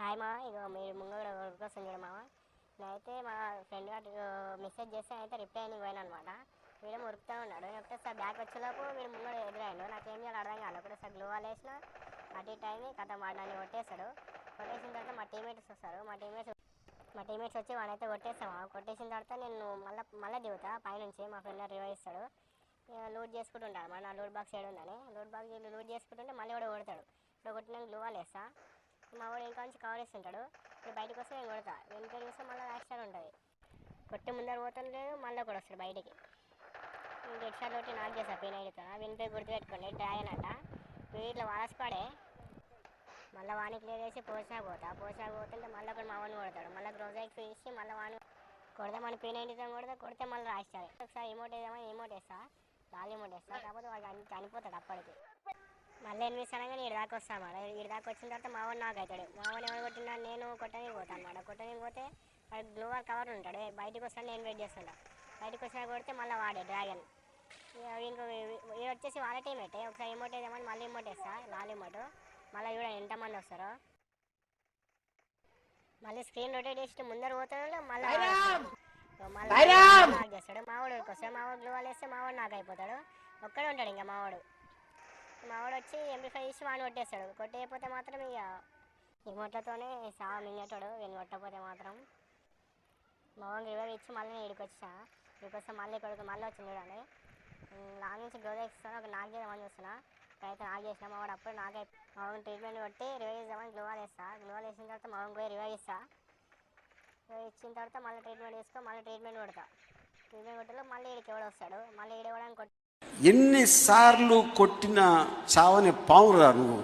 Hi మా ఇగో మీరు ముంగడ కోసం చూడ మామ నేనైతే మా ఫ్రెండ్ గారు మెసేజ్ చేస్తే అయితే రిప్లై అని పోయాను అనమాట. వీడు ఉరుకుతూ ఉన్నాడు. నేను ఒకటేసారి బ్యాక్ వచ్చేలోపు వీడు ముంగడ ఎదురైండు. నాకేం చేయాలి అర్థం కాదు. ఒకటేసారి గ్లో వాల్ వేసిన అటు ఇటు అయింది. కథ నన్ను కొట్టేశాడు. కొట్టేసిన తర్వాత మా టీమేట్స్ వస్తారు. మా టీమేట్స్ వచ్చి వాడైతే కొట్టేస్తాము. కొట్టేసిన తర్వాత నేను మళ్ళీ దిగుతా పైనుంచి. మా ఫ్రెండ్ రివైవ్ ఇస్తాడు. లూట్ చేసుకుంటుంటాడు. మన లూట్ బాక్స్ ఏడు ఉందని లూట్ చేసుకుంటుంటే మళ్ళీ కూడా కొడతాడు. ఇప్పుడు కొట్టినాక గ్లో వాల్ వేస్తా. మా వాడు ఇంకా నుంచి కవర్ చేస్తుంటాడు. ఇప్పుడు బయటకు వస్తే నేను కొడతా. వెనుక చూస్తే మళ్ళీ యాక్షన్ ఉంటుంది. కొట్టి ముందర పోతుంటే మళ్ళీ కూడా వస్తాడు బయటికి. ఇంక హెడ్ ఒకటి నాక్ చేస్తా పీనైడ్తో. వినిపై గుర్తుపెట్టుకోండి డ్రాగన్ అట. వీటిలో వాడస్పాడే. మళ్ళీ వాడిని క్లియర్ చేసి పోషాకు పోతుంటే మళ్ళీ ఒకటి మా వాడిని కొడతాడు. మళ్ళీ గ్రోజైక్ తీసి మళ్ళీ వాడిని కొడితే మన పీనైడ్తో కొడితే మళ్ళీ రాస్తాడు. ఒకసారి ఎమోట్ వేస్తా లాల్ ఎమోట్ వేస్తా. కాకపోతే వాడు చనిపోతాడు అప్పటికి. మళ్ళీ ఎనిమిది అనగానే ఈడు దాకా వస్తాను అన్నమాట. ఈడు దాకా వచ్చిన తర్వాత మా వాడు నాకు అవుతాడు. మా వాడిని ఎవరు కొట్టినా నేను కొట్టడానికి పోతాను అన్నమాట. కొట్టడానికి పోతే వాడు గ్లోవర్ కవర్ ఉంటాడు. బయటకు వస్తాను నేను వెయిట్ చేస్తుంటా. బయటకు వచ్చినా కొడితే మళ్ళీ వాడే డ్రాగన్. ఇంకో ఇది వచ్చేసి వాళ్ళ టీం పెట్టే. ఒకసారి ఎమోట్ వేద్దామని మళ్ళీ ఎమోట్ వేస్తా లాల్ ఎమోట్. మళ్ళీ చూడండి ఎంతమంది వస్తారో. మళ్ళీ స్క్రీన్ రొటేట్ చేసి ముందర పోతాడు. మళ్ళీ నాకు చేస్తాడు. మావాడు వస్తాడు. మావాడు గ్లో వాల్ వేస్తే మావాడు నాకు అయిపోతాడు. ఒక్కడే ఉంటాడు ఇంకా మావాడు వచ్చి ఎంపీ5 ఇచ్చి వాడిని కొట్టేస్తాడు. కొట్టేయకపోతే మాత్రం ఇక ఎమోట్లతోనే సావ మింగేటాడు. వీళ్ళు కొట్టకపోతే మాత్రం మావాడికి రివైవ్ ఇచ్చి మళ్ళీ నేను ఇక్కడికొస్తా. మళ్ళీ ఇక్కడికి మళ్ళీ వచ్చి చూడండి. లాంగ్ నుంచి గ్లో ఇస్తాను. ఒక నాక్ చేద్దామని చూస్తున్నా. ఇక్కడైతే నాక్ చేసిన మావాడు అప్పుడు నాకై మావాడిని ట్రీట్మెంట్ కొట్టి రివైవ్ ఇద్దామని గ్లో వాల్ వేస్తా. గ్లో వాల్ వేసిన తర్వాత మావాడికి పోయి రివైవ్ ఇస్తా. రివైవ్ ఇచ్చిన తర్వాత మళ్ళీ ట్రీట్మెంట్ వేసుకో. మళ్ళీ ట్రీట్మెంట్ కొడతా. ట్రీట్మెంట్ కొట్టలో మళ్ళీ ఈడికి ఎవడు వస్తాడు. మళ్ళీ ఈడవడానికి ఎన్నిసార్లు కొట్టిన చావని పావురా నువ్వు.